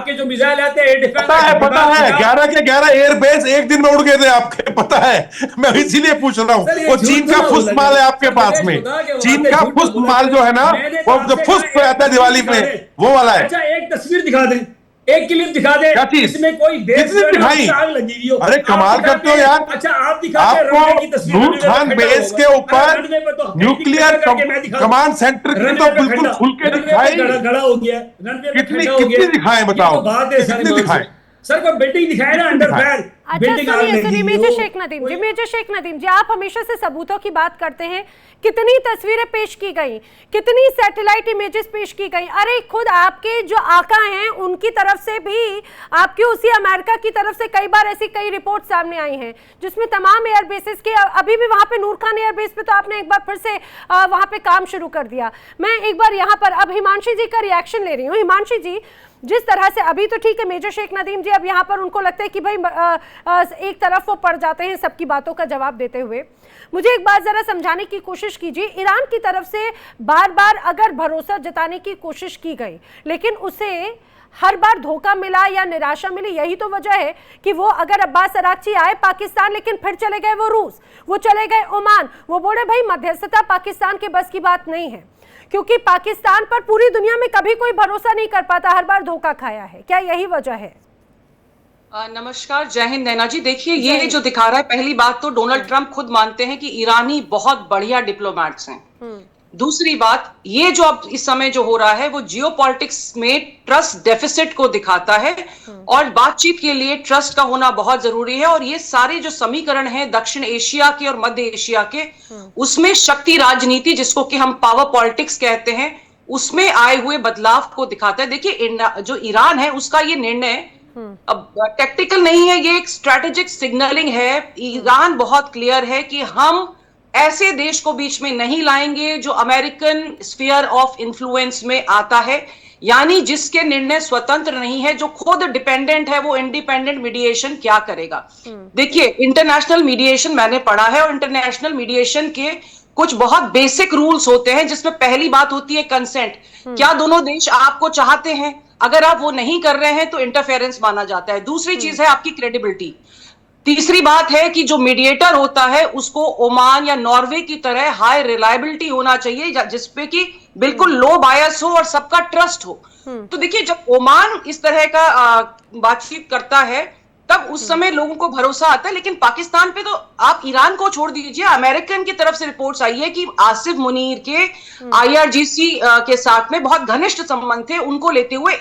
आपके जो मिसाइल आते हैं डिफेंस पता है 11 के 11 एयरबेस एक दिन में उड़ गए थे आपके, पता है। मैं इसीलिए पूछ रहा हूँ, सर ये वो झूठ चीन तो का ना फुस बोला माल करें है आपके सर, पास मुकेश में। खुदा के चीन वास्ते का झूठ ना फुस बोला माल करें। जो है ना, मैंने तो वो जो आपसे फुस कहा पे एक आता है तस्वीर दिवाली दिखा में, दे। वो वाला है। अच्छा एक तस्वीर दिखा दे, एक क्लिप दिखा दे, क्या चीज? जिसमें कोई बेस कितनी जो है ना दिखाई? उससे आग लगी हुई हो। अरे आप कमाल करते हो दिखाते, यार। अच्छा आप दिखाते आपको रनवे की तस्वीर, नूर रनवे पे खान खड्डा बेस होगा। के अरे ऊपर रनवे पे तो हेलिंग न्यूक्लियर खड्डा करके मैं दिखा दूं। कमांड सेंटर की रनवे तो पे बिल्कुल खड्डा, खुल के रनवे पे दिखाई। खड़ा हो गया, रनवे पे कितनी खड्डा हो गया। कितनी दिखाएं ये बताओ, तो बात है सर, कितनी ईमान से दिखाएं, सर कोई बिल्डिंग दिखाए ना कितनी अंडर दिखाएं? फैल, अच्छा बिल्डिंग आग सुनिए लगी सुनिए हुई मेजर हो शेख नदीम जी, कोई। मेजर शेख नदीम जी, आप हमेशा से सबूतों की बात करते हैं। कितनी तस्वीरें पेश की गई, कितनी सैटेलाइट इमेजेस पेश की गई। अरे खुद आपके जो आका हैं उनकी तरफ से भी, आपके उसी अमेरिका की तरफ से कई बार ऐसी कई रिपोर्ट सामने आई हैं जिसमें तमाम एयर बेसिस के, अभी भी वहां पे नूर खान एयर बेस पे तो आपने एक बार फिर से वहां पे काम शुरू कर दिया। मैं एक बार यहाँ पर अब हिमांशी जी का रिएक्शन ले रही हूँ। हिमांशी जी, जिस तरह से अभी तो ठीक है मेजर शेख नदीम जी, अब यहाँ पर उनको लगता है कि भाई एक तरफ वो पड़ जाते हैं सबकी बातों का जवाब देते हुए। मुझे एक बात जरा समझाने की कोशिश कीजिए, ईरान की तरफ से बार बार अगर भरोसा जताने की कोशिश की गई लेकिन उसे हर बार धोखा मिला या निराशा मिली, यही तो वजह है कि वो अगर अब्बास अराक्ची आए पाकिस्तान लेकिन फिर चले गए वो रूस, वो चले गए ओमान, वो बोले भाई मध्यस्थता पाकिस्तान के बस की बात नहीं है, क्योंकि पाकिस्तान पर पूरी दुनिया में कभी कोई भरोसा नहीं कर पाता, हर बार धोखा खाया है। क्या यही वजह है? नमस्कार, जय हिंद नैना जी। देखिए ये जो दिखा रहा है, पहली बात तो डोनाल्ड ट्रंप खुद मानते हैं कि ईरानी बहुत बढ़िया डिप्लोमैट्स हैं। दूसरी बात, ये जो अब इस समय जो हो रहा है वो जियोपॉलिटिक्स में ट्रस्ट डेफिसिट को दिखाता है और बातचीत के लिए ट्रस्ट का होना बहुत जरूरी है। और ये सारे जो समीकरण हैं दक्षिण एशिया के और मध्य एशिया के, उसमें शक्ति राजनीति जिसको कि हम पावर पॉलिटिक्स कहते हैं, उसमें आए हुए बदलाव को दिखाता है। देखिए जो ईरान है उसका ये निर्णय अब टेक्टिकल नहीं है, ये एक स्ट्रेटेजिक सिग्नलिंग है। ईरान बहुत क्लियर है कि हम ऐसे देश को बीच में नहीं लाएंगे जो अमेरिकन स्फीयर ऑफ इन्फ्लुएंस में आता है, यानी जिसके निर्णय स्वतंत्र नहीं है, जो खुद डिपेंडेंट है। वो इंडिपेंडेंट मीडिएशन क्या करेगा? देखिए इंटरनेशनल मीडिएशन मैंने पढ़ा है और इंटरनेशनल मीडिएशन के कुछ बहुत बेसिक रूल्स होते हैं, जिसमें पहली बात होती है कंसेंट। क्या दोनों देश आपको चाहते हैं? अगर आप वो नहीं कर रहे हैं तो इंटरफेरेंस माना जाता है। दूसरी चीज है आपकी क्रेडिबिलिटी। तीसरी बात है कि जो मीडिएटर होता है उसको ओमान या नॉर्वे की तरह हाई रिलायबिलिटी होना चाहिए, जिसपे कि बिल्कुल लो बायस हो और सबका ट्रस्ट हो। तो देखिए जब ओमान इस तरह का बातचीत करता है तब उस समय लोगों को भरोसा आता है। लेकिन पाकिस्तान पे तो आप ईरान को छोड़ दीजिए, अमेरिकन की तरफ से रिपोर्ट्स आई है कि आसिफ मुनीर के IRGC के साथ में बहुत घनिष्ठ संबंध थे, उनको लेते हुए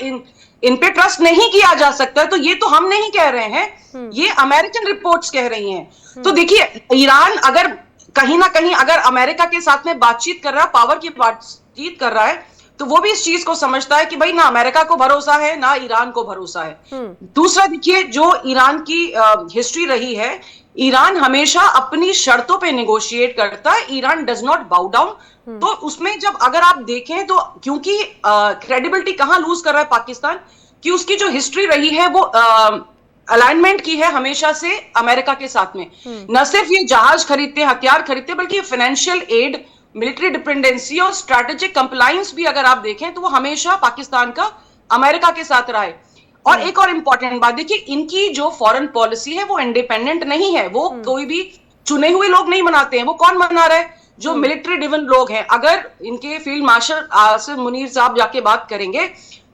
इन पे ट्रस्ट नहीं किया जा सकता। तो ये तो हम नहीं कह रहे हैं, ये अमेरिकन रिपोर्ट्स कह रही हैं। तो देखिए ईरान अगर कहीं ना कहीं अगर अमेरिका के साथ में बातचीत कर रहा है, पावर की बातचीत कर रहा है, तो वो भी इस चीज को समझता है कि भाई ना अमेरिका को भरोसा है ना ईरान को भरोसा है। दूसरा देखिए जो ईरान की हिस्ट्री रही है, ईरान हमेशा अपनी शर्तों पे नेगोशिएट करता है, ईरान डज नॉट बाउ डाउन। तो उसमें जब अगर आप देखें तो क्योंकि क्रेडिबिलिटी कहां लूज कर रहा है पाकिस्तान, कि उसकी जो हिस्ट्री रही है वो अलाइनमेंट की है हमेशा से अमेरिका के साथ में। न सिर्फ ये जहाज खरीदते हथियार खरीदते, बल्कि फाइनेंशियल एड, मिलिट्री डिपेंडेंसी और स्ट्रैटेजिक कंप्लायंस भी अगर आप देखें तो वो हमेशा पाकिस्तान का अमेरिका के साथ रहा है। और एक और इंपॉर्टेंट बात देखिए, इनकी जो फॉरेन पॉलिसी है वो इंडिपेंडेंट नहीं है, वो कोई भी चुने हुए लोग नहीं बनाते हैं। वो कौन बना रहा है? जो मिलिट्री ड्रिवन लोग हैं। अगर इनके फील्ड मार्शल आसिफ मुनीर साहब जाके बात करेंगे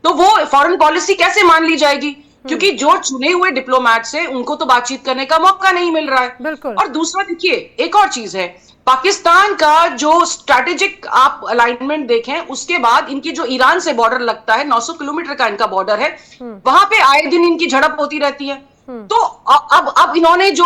तो वो फॉरेन पॉलिसी कैसे मान ली जाएगी? क्योंकि जो चुने हुए डिप्लोमैट्स हैं उनको तो बातचीत करने का मौका नहीं मिल रहा है। और दूसरा देखिए एक और चीज है, पाकिस्तान का जो स्ट्रैटेजिक आप अलाइनमेंट देखें, उसके बाद इनकी जो ईरान से बॉर्डर लगता है, 900 किलोमीटर का इनका बॉर्डर है, वहां पे आए दिन इनकी झड़प होती रहती है। तो अब इन्होंने जो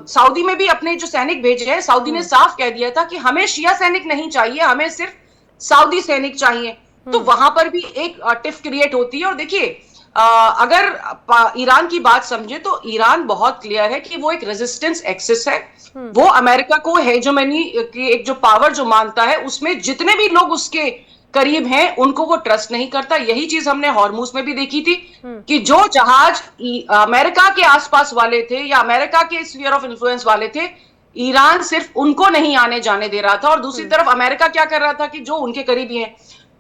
सऊदी में भी अपने जो सैनिक भेजे हैं, सऊदी ने साफ कह दिया था कि हमें शिया सैनिक नहीं चाहिए, हमें सिर्फ सऊदी सैनिक चाहिए। तो वहां पर भी एक टिफ क्रिएट होती है। और देखिए अगर ईरान की बात समझे तो ईरान बहुत क्लियर है कि वो एक रेजिस्टेंस एक्सिस है। वो अमेरिका को हेजेमनी की एक जो पावर जो मानता है, उसमें जितने भी लोग उसके करीब हैं उनको वो ट्रस्ट नहीं करता। यही चीज हमने हॉर्मुज में भी देखी थी कि जो जहाज अमेरिका के आसपास वाले थे या अमेरिका के स्फीयर ऑफ इन्फ्लुएंस वाले थे, ईरान सिर्फ उनको नहीं आने जाने दे रहा था। और दूसरी तरफ अमेरिका क्या कर रहा था कि जो उनके करीबी हैं,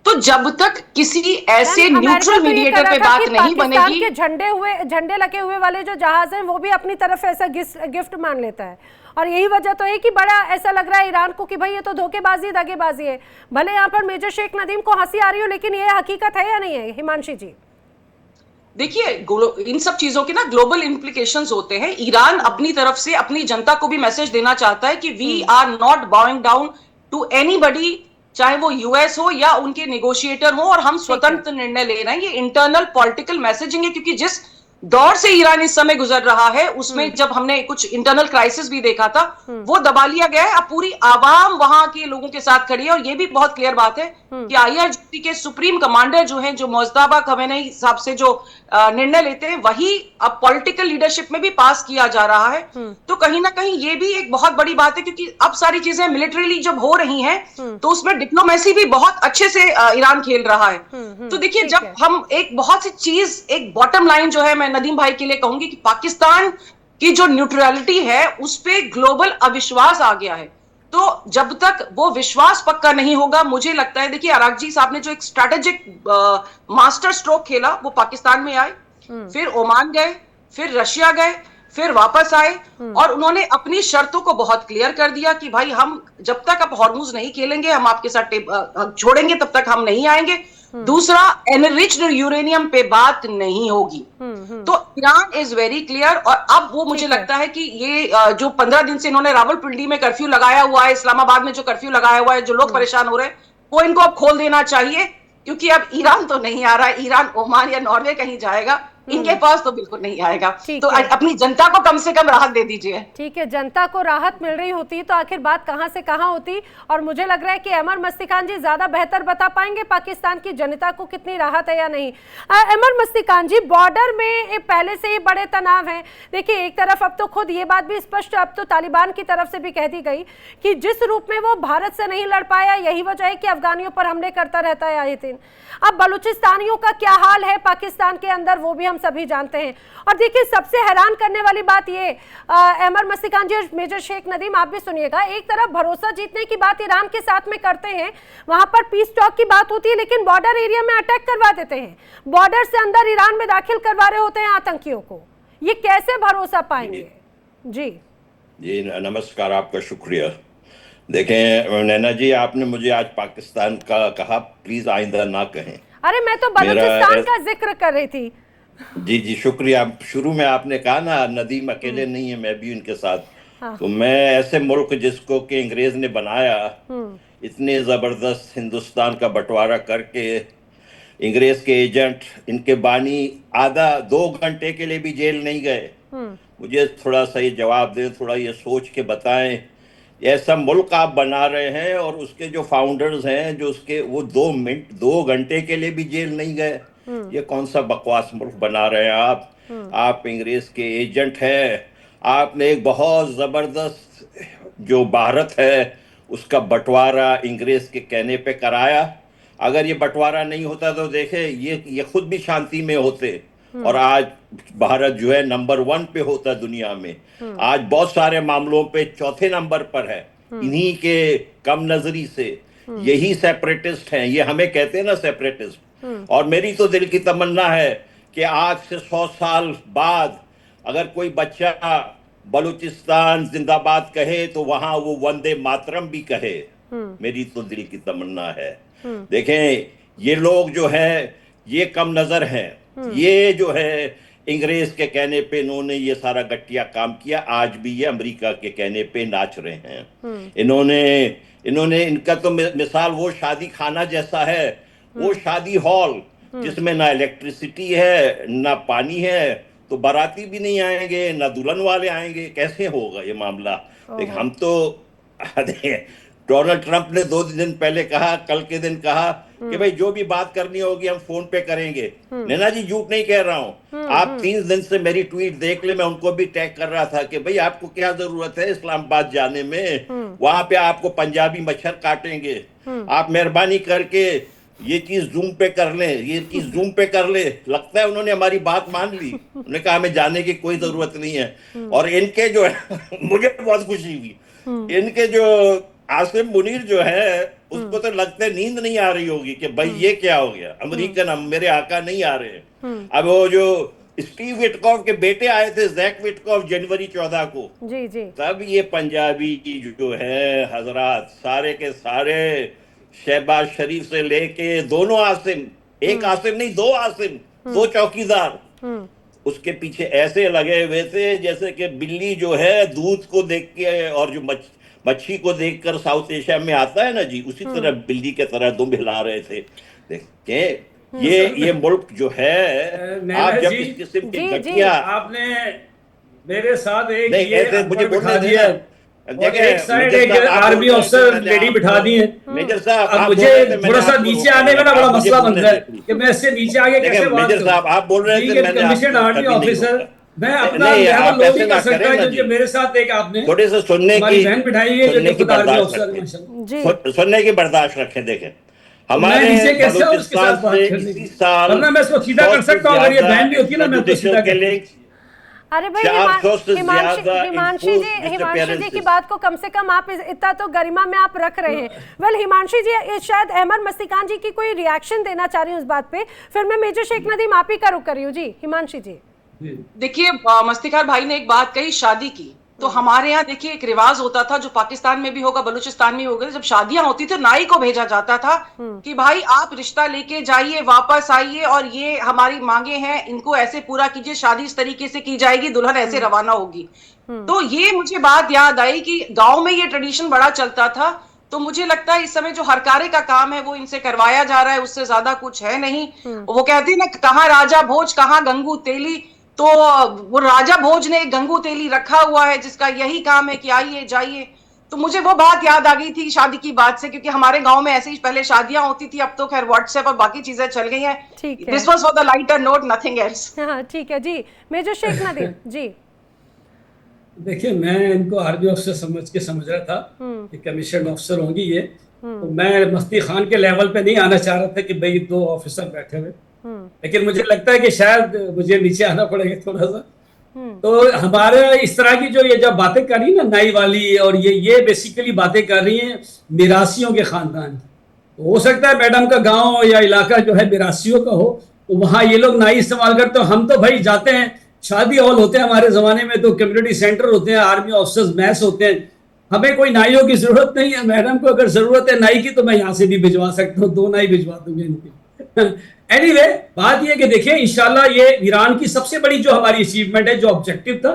तो जब तक किसी ऐसे अमेरिका न्यूट्रल तो ये मीडिएटर कर रहा पे था बात कि नहीं पाकिस्तान बनेगी, के झंडे लगे हुए वाले जो जहाज हैं वो भी अपनी तरफ ऐसा गिफ्ट मान लेता है, और यही वजह तो है कि बड़ा ऐसा लग रहा है ईरान को कि भाई ये तो धोखेबाजी दगेबाजी है। भले यहाँ पर मेजर शेख नदीम को हंसी आ रही हो, लेकिन ये हकीकत है या नहीं है हिमांशी जी? देखिए इन सब चीजों के ना ग्लोबल इंप्लीकेशंस होते हैं। ईरान अपनी तरफ से अपनी जनता को भी मैसेज देना चाहता है कि we are not bowing down to anybody, चाहे वो यूएस हो या उनके नेगोशिएटर हो, और हम स्वतंत्र निर्णय ले रहे हैं। ये इंटरनल पॉलिटिकल मैसेजिंग है, क्योंकि जिस दौर से ईरान इस समय गुजर रहा है उसमें जब हमने कुछ इंटरनल क्राइसिस भी देखा था, वो दबा लिया गया है। अब पूरी आवाम वहां के लोगों के साथ खड़ी है, और ये भी बहुत क्लियर बात है कि आईआरजीसी के सुप्रीम कमांडर जो हैं, जो मोज्तबा खमेनी साहब से जो निर्णय लेते हैं, वही अब पॉलिटिकल लीडरशिप में भी पास किया जा रहा है। तो कहीं ना कहीं ये भी एक बहुत बड़ी बात है, क्योंकि अब सारी चीजें मिलिट्रीली जब हो रही हैं तो उसमें डिप्लोमेसी भी बहुत अच्छे से ईरान खेल रहा है। तो देखिए, जब हम एक बहुत सी चीज, एक बॉटम लाइन जो है, मैं नदीम भाई के लिए कहूंगी कि पाकिस्तान की जो न्यूट्रलिटी है उस पे ग्लोबल अविश्वास आ गया है। तो जब तक वो विश्वास पक्का नहीं होगा, मुझे लगता है, देखिए अरागजी साहब ने जो एक स्ट्रैटेजिक मास्टर स्ट्रोक खेला, वो पाकिस्तान में आए, फिर ओमान गए, फिर रशिया गए, फिर वापस आए, और उन्होंने अपनी शर्तों को बहुत क्लियर कर दिया कि भाई हम जब तक आप हॉर्मुज नहीं खेलेंगे, हम आपके साथ छोड़ेंगे, तब तक हम नहीं आएंगे। दूसरा, एनरिच्ड यूरेनियम पे बात नहीं होगी। तो ईरान इज वेरी क्लियर। और अब वो मुझे लगता है कि ये जो 15 दिन से इन्होंने रावलपिंडी में कर्फ्यू लगाया हुआ है, इस्लामाबाद में जो कर्फ्यू लगाया हुआ है, जो लोग परेशान हो रहे हैं, वो इनको अब खोल देना चाहिए, क्योंकि अब ईरान तो नहीं आ रहा है। ईरान ओमान या नॉर्वे कहीं जाएगा, इनके पास तो बिल्कुल नहीं आएगा। तो अपनी जनता को कम से कम राहत दे दीजिए। ठीक है, जनता को राहत मिल रही होती तो आखिर बात कहां से कहां होती। और मुझे लग रहा है कि अमर मस्तिकान जी ज्यादा बेहतर बता पाएंगे पाकिस्तान की जनता को कितनी राहत है या नहीं। अमर मस्तिकान जी, बॉर्डर में पहले से ही बड़े तनाव हैं। देखिए, एक तरफ अब तो खुद ये बात भी स्पष्ट अब तो तालिबान की तरफ से भी कह दी गई कि जिस रूप में वो भारत से नहीं लड़ पाया, यही वजह है कि अफगानियों पर हमले करता रहता है आए दिन। अब बलूचिस्तानियों का क्या हाल है पाकिस्तान के अंदर, वो भी हम सभी जानते हैं। और देखिए, सबसे हैरान करने वाली बात ये, अमर मस्तिकान जी और मेजर शेख नदीम आप भी सुनिएगा, एक तरफ भरोसा जीतने की बात ईरान के साथ में करते हैं, वहां पर पीस टॉक की बात होती है, लेकिन बॉर्डर एरिया में अटैक करवा देते हैं, बॉर्डर से अंदर ईरान में दाखिल करवा रहे होते हैं आतंकियों को। ये कैसे भरोसा पाएंगे? जी जी नमस्कार, आपका शुक्रिया। देखें नैना जी, आपने मुझे आज पाकिस्तान का कहा, प्लीज आइंदा ना कहें। अरे मैं तो बलूचिस्तान का जिक्र कर रही थी। जी शुक्रिया। शुरू में आपने कहा ना नदीम अकेले नहीं है, मैं भी उनके साथ। हाँ। तो मैं ऐसे मुल्क जिसको कि अंग्रेज ने बनाया, इतने जबरदस्त हिंदुस्तान का बंटवारा करके, अंग्रेज के एजेंट, इनके बानी आधा 2 घंटे के लिए भी जेल नहीं गए। मुझे थोड़ा सा ये जवाब दें, थोड़ा ये सोच के बताएं, ऐसा मुल्क आप बना रहे हैं और उसके जो फाउंडर्स हैं, जो उसके वो 2 घंटे के लिए भी जेल नहीं गए। ये कौन सा बकवास मुल्क बना रहे हैं आप? आप अंग्रेज के एजेंट हैं। आपने एक बहुत जबरदस्त जो भारत है उसका बंटवारा अंग्रेज के कहने पे कराया। अगर ये बंटवारा नहीं होता तो देखे ये खुद भी शांति में होते और आज भारत जो है नंबर 1 पे होता दुनिया में। आज बहुत सारे मामलों पे चौथे नंबर पर है, इन्हीं के कम नजरी से। यही सेपरेटिस्ट हैं, ये हमें कहते हैं ना सेपरेटिस्ट। और मेरी तो दिल की तमन्ना है कि आज से 100 साल बाद अगर कोई बच्चा बलूचिस्तान जिंदाबाद कहे तो वहां वो वंदे मातरम भी कहे। मेरी तो दिल की तमन्ना है। देखें, ये लोग जो है ये कम नजर हैं। ये जो है अंग्रेज के कहने पे इन्होंने ये सारा गट्टिया काम किया, आज भी ये अमेरिका के कहने पे नाच रहे हैं। इन्होंने इनका तो मिसाल वो शादी खाना जैसा है, वो शादी हॉल जिसमें ना इलेक्ट्रिसिटी है ना पानी है, तो बाराती भी नहीं आएंगे ना दुल्हन वाले आएंगे। कैसे होगा ये मामला? देख, हम तो डोनाल्ड ट्रंप ने 2 दिन पहले कहा, कल के दिन कहा कि भाई जो भी बात करनी होगी हम फोन पे करेंगे। नैना जी, झूठ नहीं कह रहा हूं। आप 3 दिन से मेरी ट्वीट देख ले, मैं उनको भी टैग कर रहा था कि भाई आपको क्या जरूरत है इस्लामाबाद जाने में, वहां पे आपको पंजाबी मच्छर काटेंगे। आप मेहरबानी करके ये चीज जूम पे कर ले, ये चीज जूम पे कर ले। लगता है उन्होंने हमारी बात मान ली। उन्होंने कहा हमें जाने की कोई जरूरत नहीं है। और इनके जो है मुझे बहुत खुशी हुई, इनके जो आसिम मुनीर जो है उसको तो लगते नींद नहीं आ रही होगी कि भाई ये क्या हो गया, अमेरिकन मेरे आका नहीं आ रहे हैं। अब वो जो स्टीव विटकॉफ के बेटे आए थे, जैक विटकॉफ, जनवरी 14 को, जी जी, तब ये पंजाबी जो है हजरात सारे के सारे, शहबाज शरीफ से लेके दोनों आसिम, एक आसिम नहीं, दो आसिम, दो चौकीदार उसके पीछे ऐसे लगे हुए थे जैसे कि बिल्ली जो है दूध को देख के और जो मच्छी को देखकर साउथ एशिया में आता है ना जी, उसी तरह बिल्ली के तरह दुम हिला रहे थे। देखिए ये मुल्क जो है, आप जब इस किस्म की घटना, आपने मेरे साथ एक नहीं ऐसे मुझे बिठा दिया, एक साइड एक आर्मी अफसर लेडी बिठा दी है। मेजर साहब, अब मुझे थोड़ा सा नीचे आने में ना बड़ा मसला बन रहा है कि मैं इससे नीचे आगे कैसे बात मेजर साहब आप बोल रहे थे कमीशन आर्मी ऑफिसर, मैं अपना लेवल लो नहीं कर सकता क्योंकि मेरे साथ एक आपने थोड़े से सुनने की बहन बिठाई है जो खुद आर्मी अफसर, सुनने की बर्दाश्त रखें। देखें हमारे बलूचिस्तान से इसी साल मैं इसको सीधा कर सकता हूँ, अगर ये बहन भी होती है ना मैं तो सीधा कर लेंगे। अरे भाई हिमांशी जी की बात को कम से कम आप इतना तो गरिमा में आप रख रहे हैं। वेल हिमांशी जी शायद अहमद मस्तिकान जी की कोई रिएक्शन देना चाह रही हूँ उस बात पे, फिर मैं मेजर शेख नदीम आप ही का रुख कर रही हूँ। जी हिमांशी जी, देखिए मस्तिकार भाई ने एक बात कही शादी की, तो हमारे यहाँ देखिए एक रिवाज होता था जो पाकिस्तान में भी होगा, बलूचिस्तान में भी होगा, जब शादियां होती थी नाई को भेजा जाता था कि भाई आप रिश्ता लेके जाइए, वापस आइए और ये हमारी मांगे हैं, इनको ऐसे पूरा कीजिए, शादी इस तरीके से की जाएगी, दुल्हन ऐसे रवाना होगी। तो ये मुझे बात याद आई कि गाँव में ये ट्रेडिशन बड़ा चलता था। तो मुझे लगता है इस समय जो हरकारे का काम है वो इनसे करवाया जा रहा है, उससे ज्यादा कुछ है नहीं। वो कहते हैं ना, कहाँ राजा भोज कहाँ गंगू तेली, तो वो राजा भोज ने एक गंगू तेली रखा हुआ है जिसका यही काम है कि आइए जाइए। तो मुझे वो बात याद आ गई थी शादी की बात से, क्योंकि हमारे गांव में ऐसे ही पहले शादियां होती थी, अब तो खैर व्हाट्सएप और बाकी चीजें चल गई हैं। This was for the lighter note, nothing else. हाँ ठीक है जी, मेजर शेख नदीम जी। देखिए मैं इनको आर्मी ऑफिसर समझ रहा था कि कमीशन ऑफिसर होंगी ये, तो मैं मस्ती खान के लेवल पे नहीं आना चाह रहा था कि भाई दो ऑफिसर बैठे हुए, लेकिन मुझे लगता है कि शायद मुझे नीचे आना पड़ेगा थोड़ा सा। तो हमारे इस तरह की जो ये जब बातें कर रही है ना नाई वाली, और ये बेसिकली बातें कर रही हैं मिरासियों के खानदान की। तो हो सकता है मैडम का गांव या इलाका जो है मिरासियों का हो, तो वहाँ ये लोग नाई इस्तेमाल करते हो। हम तो भाई जाते हैं, शादी हॉल होते हैं हमारे जमाने में, तो कम्युनिटी सेंटर होते हैं, आर्मी ऑफिसर्स मैस होते हैं, हमें कोई नाइयों की जरूरत नहीं है। मैडम को अगर जरूरत है नाई की तो मैं यहाँ से भी भिजवा सकता हूँ, 2 नाई भिजवा दूंगे इनकी। एनीवे बात ये कि देखिए इंशाल्लाह ये ईरान की सबसे बड़ी जो हमारी अचीवमेंट है, जो ऑब्जेक्टिव था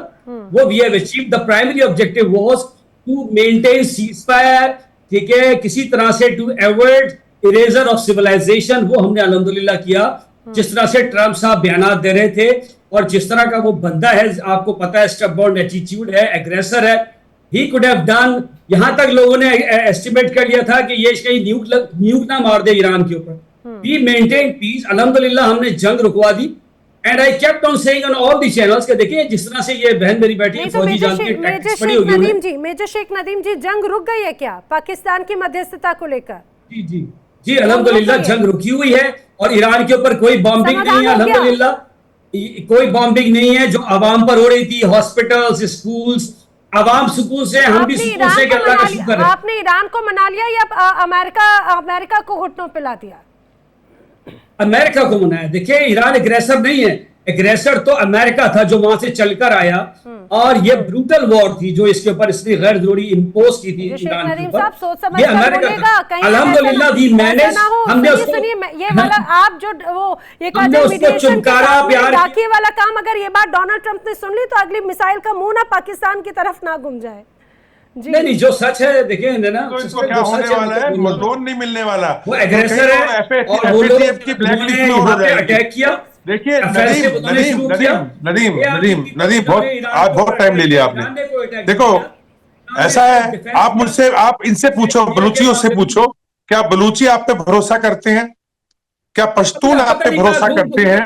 वो we have achieved. The primary objective was to maintain ceasefire, ठीक है, किसी तरह से to avoid erasure of civilisation, वो हमने अल्हम्दुलिल्लाह किया। जिस तरह से ट्रम्प साहब बयान दे रहे थे और जिस तरह का वो बंदा है, आपको पता है स्टबबॉर्न एटीट्यूड है, एग्रेसर है, ही कुड हैव डन। यहां तक लोगों ने एस्टिमेट कर लिया था कि ये कहीं न्यूक ना मार दे ईरान के ऊपर। We maintained peace, अल्हम्दुलिल्लाह हमने जंग रुकवा दी। And I kept on saying on all the channels कि देखिए जिस तरह से ये बहन मेरी बैठी है, फौजी जानती है, टैक्टिक्स पड़ी होगी उन्हें। मेजर शेख नदीम जी, जंग रुक गई है क्या पाकिस्तान की मध्यस्थता को लेकर? जी जी जी, अल्हम्दुलिल्लाह जंग रुकी हुई है और ईरान के ऊपर कोई बॉम्बिंग नहीं है, अल्हम्दुलिल्लाह कोई बॉम्बिंग नहीं है जो आवाम पर हो रही थी। हॉस्पिटल्स, स्कूल्स, आवाम सुकून से, हम भी सुकून से कि अल्लाह का शुक्र है। आपने ईरान को मना लिया या अमेरिका को घुटनों पिला दिया? अमेरिका को मनाया। देखिए ईरान एग्रेसर नहीं है, एग्रेसर तो अमेरिका था जो वहां से चलकर आया, और ये ब्रूटल वॉर थी जो इसके ऊपर इसने गैर जरूरी इंपोज की थी ईरान के ऊपर। ये अमेरिका था। अल्हम्दुलिल्लाह दी मैंने हमने उसको ये वाला आप जो वो ये हमने उसको चुमकारा प्यार वाला काम अगर ये बात डोनाल्ड ट्रंप ने सुन ली तो अगली मिसाइल का मुंह ना पाकिस्तान की तरफ ना घूम जाए। नहीं जो सच है देखिए ना, तो इसको क्या होने वाला है, लोन नहीं मिलने वाला। वो एग्रेसर है और वो लोग की ब्लैकलिस्ट में हो जाएगी। अटैक किया। देखिए नदीम बहुत आज बहुत टाइम ले लिया आपने। देखो ऐसा है, आप इनसे पूछो, बलूचियों से पूछो, क्या बलूची आप पे भरोसा करते हैं? क्या पश्तून आप पे भरोसा करते हैं?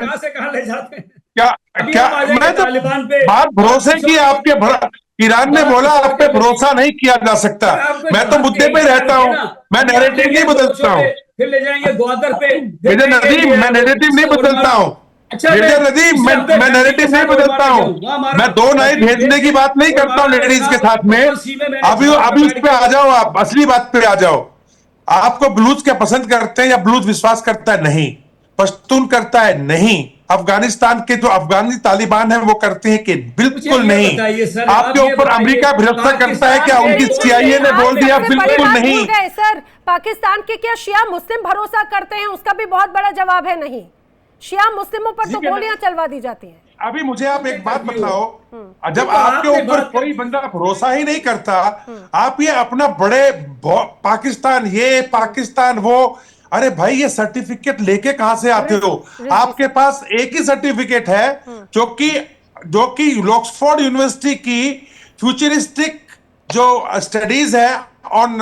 क्या मैं तो बात भरोसे की आपके ईरान ने बोला आप पे भरोसा नहीं किया जा सकता। मैं तो मुद्दे पे रहता हूँ, मैं नैरेटिव नहीं बदलता हूँ। फिर ले जाएंगे ग्वादर पे। नदीम मैं नैरेटिव नहीं बदलता हूँ। नदीम मैं नैरेटिव नहीं बदलता हूँ। मैं 2 नाई भेजने की बात नहीं करता हूँ लेडीज के साथ में। अभी उस पे आ जाओ, आप असली बात पे आ जाओ। आपको बलूच क्या पसंद करते हैं या बलूच विश्वास करता है? नहीं। पश्तून करता है? नहीं। अफगानिस्तान के जो अफगानी तालिबान है वो करते हैं कि बिल्कुल नहीं। आपके ऊपर अमेरिका भरोसा करता है क्या? उनकी CIA ने बोल दिया बिल्कुल नहीं। सर, पाकिस्तान के क्या शिया मुस्लिम भरोसा करते हैं? उसका भी बहुत बड़ा जवाब है नहीं। शिया मुस्लिमों पर तो गोलियां चलवा दी जाती हैं। अभी मुझे आप एक बात बताओ, जब आपके ऊपर कोई बंदा भरोसा ही नहीं करता, आप ये अपना बड़े पाकिस्तान ये पाकिस्तान वो, अरे भाई ये सर्टिफिकेट लेके कहां से आते हो? आपके पास एक ही सर्टिफिकेट है जो कि ऑक्सफोर्ड यूनिवर्सिटी की फ्यूचरिस्टिक जो स्टडीज है ऑन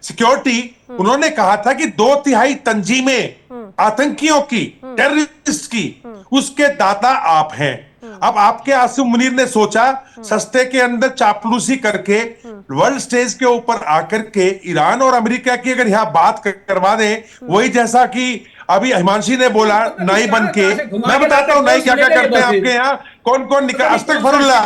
सिक्योरिटी, उन्होंने कहा था कि 2/3 तंजीमें आतंकियों की, टेररिस्ट की, उसके दाता आप हैं। अब आपके आसिम मुनीर ने सोचा सस्ते के अंदर चापलूसी करके वर्ल्ड स्टेज के ऊपर आकर के ईरान और अमेरिका की अगर यहाँ बात करवा दें, वही जैसा कि अभी हिमांशी ने बोला नाई बन के, मैं बताता हूँ नाई क्या क्या करते हैं आपके यहाँ, कौन कौन निकाह, अस्तगफिरुल्लाह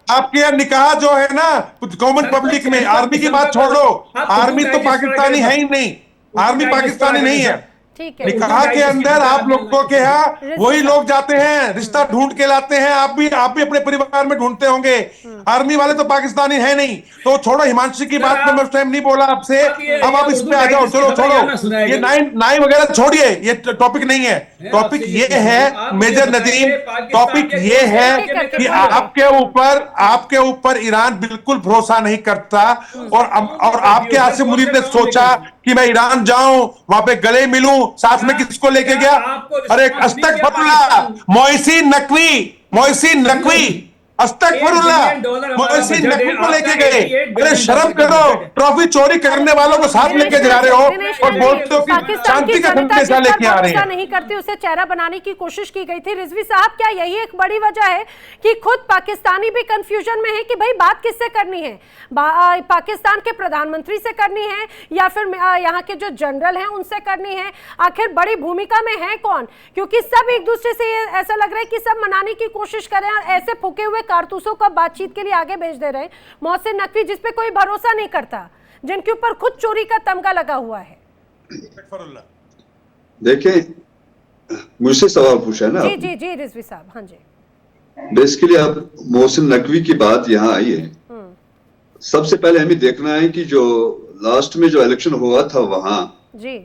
आपके यहाँ निकाह जो है ना कॉमन पब्लिक में, आर्मी की बात छोड़ो, आर्मी तो पाकिस्तानी है ही नहीं, आर्मी पाकिस्तानी नहीं है। निकाह के अंदर आप लोगों के यहाँ वही लोग जाते हैं, रिश्ता ढूंढ के लाते हैं, आप भी अपने परिवार में ढूंढते होंगे, आर्मी वाले तो पाकिस्तानी है नहीं। तो छोड़ो हिमांशी की बात में, मैं उस टाइम नहीं बोला आपसे, अब आप इस पे आ जाओ, चलो छोड़ो ये नाई वगैरह छोड़िए, ये टॉपिक नहीं है। टॉपिक ये है मेजर नदीम, टॉपिक ये है कि आपके ऊपर ईरान बिल्कुल भरोसा नहीं करता, और आपके आसिम मुनीर ने सोचा कि मैं ईरान जाऊं, वहां पे गले मिलूं, साथ में किसको लेके गया? अरे अस्तगफिरुल्लाह, मोहसिन नकवी अस्तगफिरुल्लाह, मोहसिन नकवी को लेके गए। अरे शर्म करो, ट्रॉफी चोरी करने वालों को साथ लेके जा रहे हो और बोलते हो कि शांति का संदेशा लेके आ रहे हैं। नहीं करते, उसे चेहरा बनाने की कोशिश की गई थी। रिजवी साहब, क्या यही एक बड़ी वजह है कि खुद पाकिस्तानी भी कंफ्यूजन में है कि भाई बात किससे करनी है? पाकिस्तान के प्रधानमंत्री से करनी है या फिर यहाँ के जो जनरल हैं उनसे करनी है? आखिर बड़ी भूमिका में है कौन? क्योंकि सब एक दूसरे से ऐसा लग रहा है कि सब मनाने की कोशिश कर रहे हैं और ऐसे फूके हुए कारतूसों को बातचीत के लिए आगे भेज दे रहे हैं। मोहसिन नकवी जिसपे कोई भरोसा नहीं करता, जिनके ऊपर खुद चोरी का तमगा लगा हुआ है। देखें, मुझसे सवाल पूछा है ना? जी रिजवी साहब, हाँ जी। बेसिकली अब मोहसिन नकवी की बात यहाँ आई है। सबसे पहले हमें देखना है कि जो लास्ट में जो इलेक्शन हुआ था वहां जी,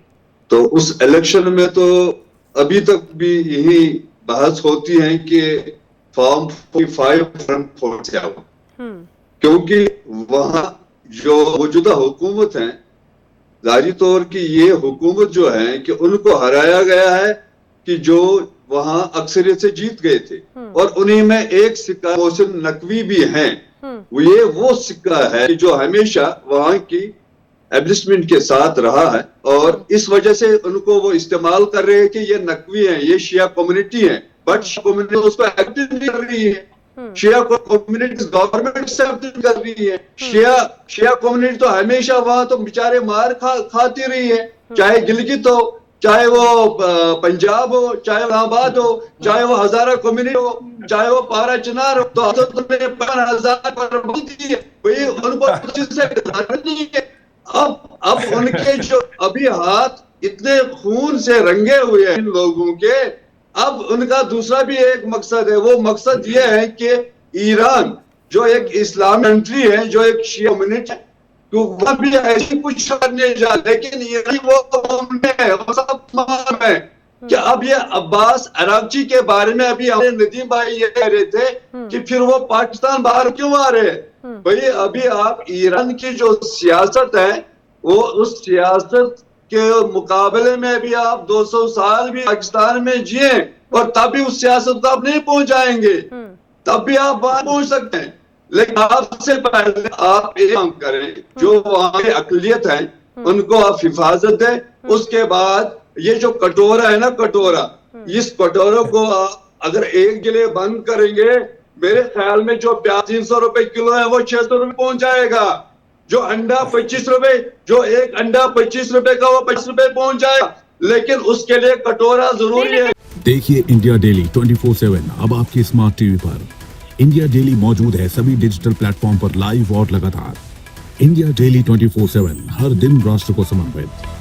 तो उस इलेक्शन में तो अभी तक भी यही बहस होती है कि फॉर्म 45 से आओ, क्योंकि वहां जो मौजूदा हुकूमत है, जारी तौर की ये हुकूमत जो है कि उनको हराया गया है कि जो वहां अक्सरियत से जीत गए थे, और उन्हीं में एक सिक्का मोहसिन नकवी भी हैं। ये वो सिक्का है कि जो हमेशा वहां की एब्लिस्टमेंट के साथ रहा है, और इस वजह से उनको वो इस्तेमाल कर रहे हैं कि ये नकवी हैं, ये शिया कम्युनिटी है, बट कम्युनिटी उसको एक्सेप्ट नहीं कर रही है। शिया कम्युनिटी गवर्नमेंट से एक्सेप्ट कर रही है। शिया कम्युनिटी तो हमेशा वहां तो बेचारे मार खाती रही है, चाहे गिलगित हो, चाहे वो पंजाब हो, चाहे इलाहाबाद हो, चाहे वो हजारा कम्युनिटी हो, चाहे वो पारा चिनार हो, तो 50,000 पर बोलती है भाई, उनको नहीं है। अब उनके जो अभी हाथ इतने खून से रंगे हुए हैं इन लोगों के, अब उनका दूसरा भी एक मकसद है। वो मकसद ये है कि ईरान जो एक इस्लामिक कंट्री है, जो एक शिया कम्युनिटी, तो वह भी ऐसी कुछ करने जा, लेकिन ईरान वो सब है कि अब ये अब्बास अरागची के बारे में अभी हमारे नदीम भाई ये कह रहे थे कि फिर वो पाकिस्तान बाहर क्यों आ रहे हैं? भाई अभी आप ईरान की जो सियासत है, वो उस सियासत के मुकाबले में भी आप 200 साल भी पाकिस्तान में जिए और तब भी उस सियासत को आप नहीं पहुंच जाएंगे, तब भी आप वहां पहुंच सकते हैं। लेकिन आपसे पहले आप एक काम करें, जो वहां की अकलियत है उनको आप हिफाजत दें। उसके बाद ये जो कटोरा है ना, कटोरा, इस कटोरे को आप अगर एक गिले बंद करेंगे, मेरे ख्याल में जो प्याज 300 रुपए किलो है वो 600 रुपए पहुंच जाएगा। जो अंडा 25 रुपए, जो एक अंडा 25 रुपए का वो 25 रुपए पहुंच जाएगा, लेकिन उसके लिए कटोरा जरूरी है। देखिए इंडिया डेली 24/7 अब आपकी स्मार्ट टीवी पर। इंडिया डेली मौजूद है सभी डिजिटल प्लेटफॉर्म पर लाइव और लगातार। इंडिया डेली 24/7, हर दिन राष्ट्र को समर्पित।